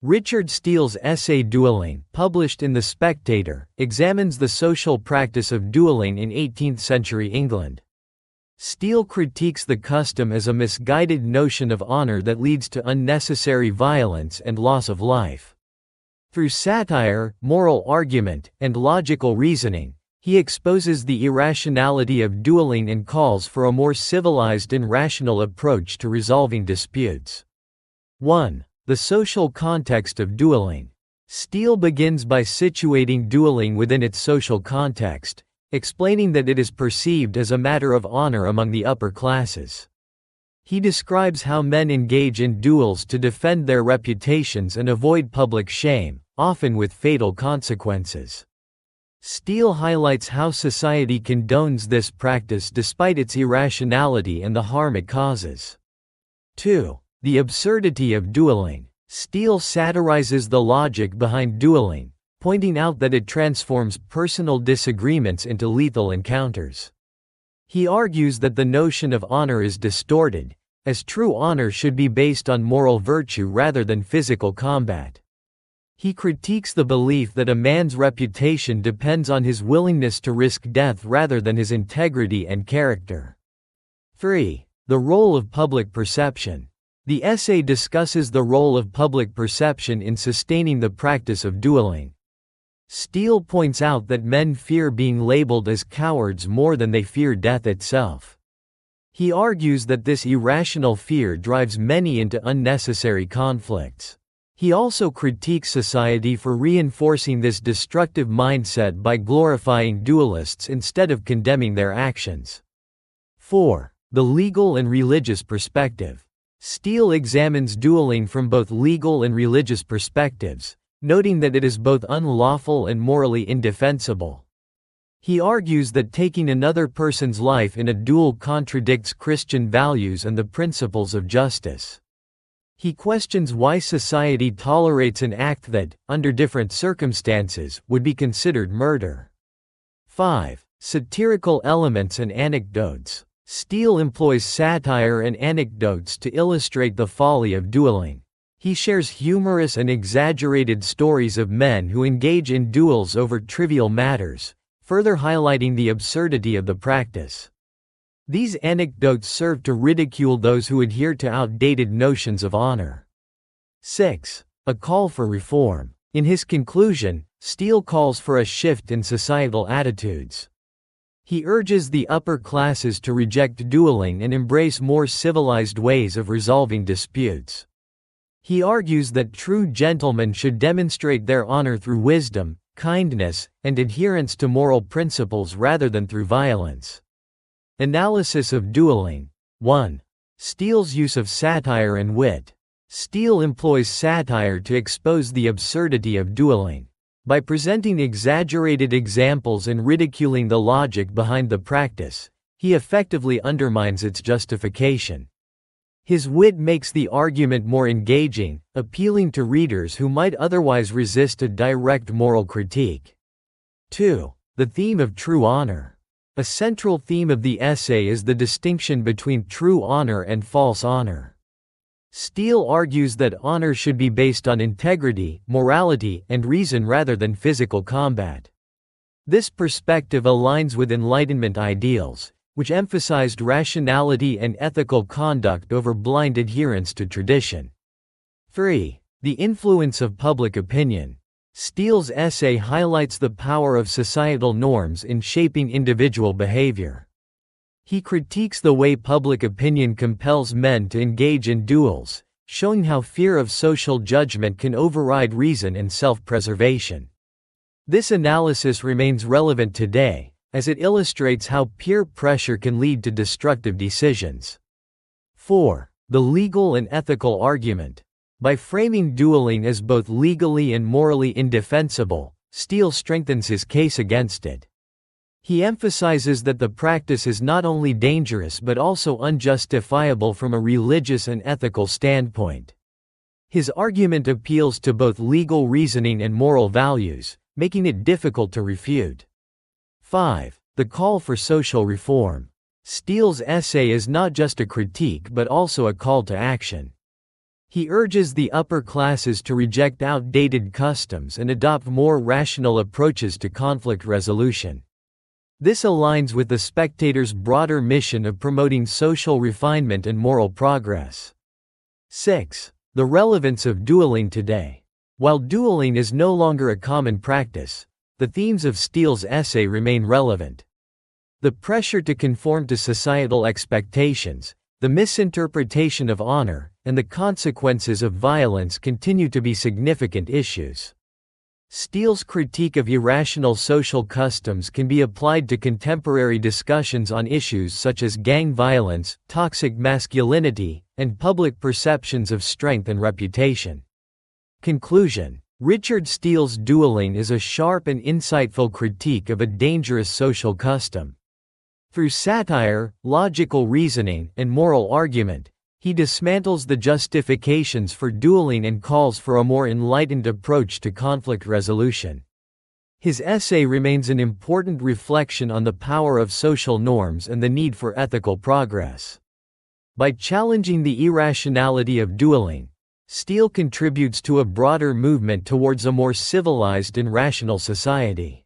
Richard Steele's essay Duelling, published in The Spectator, examines the social practice of dueling in 18th-century England. Steele critiques the custom as a misguided notion of honor that leads to unnecessary violence and loss of life. Through satire, moral argument, and logical reasoning, he exposes the irrationality of dueling and calls for a more civilized and rational approach to resolving disputes. 1. The social context of dueling. Steele begins by situating dueling within its social context, explaining that it is perceived as a matter of honor among the upper classes. He describes how men engage in duels to defend their reputations and avoid public shame, often with fatal consequences. Steele highlights how society condones this practice despite its irrationality and the harm it causes. 2. The absurdity of dueling. Steele satirizes the logic behind dueling, pointing out that it transforms personal disagreements into lethal encounters. He argues that the notion of honor is distorted, as true honor should be based on moral virtue rather than physical combat. He critiques the belief that a man's reputation depends on his willingness to risk death rather than his integrity and character. 3. The role of public perception. The essay discusses the role of public perception in sustaining the practice of dueling. Steele points out that men fear being labeled as cowards more than they fear death itself. He argues that this irrational fear drives many into unnecessary conflicts. He also critiques society for reinforcing this destructive mindset by glorifying duelists instead of condemning their actions. 4. The legal and religious perspective. Steele examines dueling from both legal and religious perspectives, noting that it is both unlawful and morally indefensible. He argues that taking another person's life in a duel contradicts Christian values and the principles of justice. He questions why society tolerates an act that, under different circumstances, would be considered murder. 5. Satirical elements and anecdotes. Steele employs satire and anecdotes to illustrate the folly of dueling. He shares humorous and exaggerated stories of men who engage in duels over trivial matters, further highlighting the absurdity of the practice. These anecdotes serve to ridicule those who adhere to outdated notions of honor. 6. A call for reform. In his conclusion, Steele calls for a shift in societal attitudes. He urges the upper classes to reject dueling and embrace more civilized ways of resolving disputes. He argues that true gentlemen should demonstrate their honor through wisdom, kindness, and adherence to moral principles rather than through violence. Analysis of dueling. 1. Steele's use of satire and wit. Steele employs satire to expose the absurdity of dueling. By presenting exaggerated examples and ridiculing the logic behind the practice, he effectively undermines its justification. His wit makes the argument more engaging, appealing to readers who might otherwise resist a direct moral critique. 2. The theme of true honor. A central theme of the essay is the distinction between true honor and false honor. Steele argues that honor should be based on integrity, morality, and reason rather than physical combat. This perspective aligns with Enlightenment ideals, which emphasized rationality and ethical conduct over blind adherence to tradition. 3. The influence of public opinion. Steele's essay highlights the power of societal norms in shaping individual behavior. He critiques the way public opinion compels men to engage in duels, showing how fear of social judgment can override reason and self-preservation. This analysis remains relevant today, as it illustrates how peer pressure can lead to destructive decisions. 4. The legal and ethical argument. By framing dueling as both legally and morally indefensible, Steele strengthens his case against it. He emphasizes that the practice is not only dangerous but also unjustifiable from a religious and ethical standpoint. His argument appeals to both legal reasoning and moral values, making it difficult to refute. 5. The call for social reform. Steele's essay is not just a critique but also a call to action. He urges the upper classes to reject outdated customs and adopt more rational approaches to conflict resolution. This aligns with the Spectator's broader mission of promoting social refinement and moral progress. 6. The relevance of dueling today. While dueling is no longer a common practice, the themes of Steele's essay remain relevant. The pressure to conform to societal expectations, the misinterpretation of honor, and the consequences of violence continue to be significant issues. Steele's critique of irrational social customs can be applied to contemporary discussions on issues such as gang violence, toxic masculinity, and public perceptions of strength and reputation. Conclusion: Richard Steele's Duelling is a sharp and insightful critique of a dangerous social custom. Through satire, logical reasoning, and moral argument, he dismantles the justifications for dueling and calls for a more enlightened approach to conflict resolution. His essay remains an important reflection on the power of social norms and the need for ethical progress. By challenging the irrationality of dueling, Steele contributes to a broader movement towards a more civilized and rational society.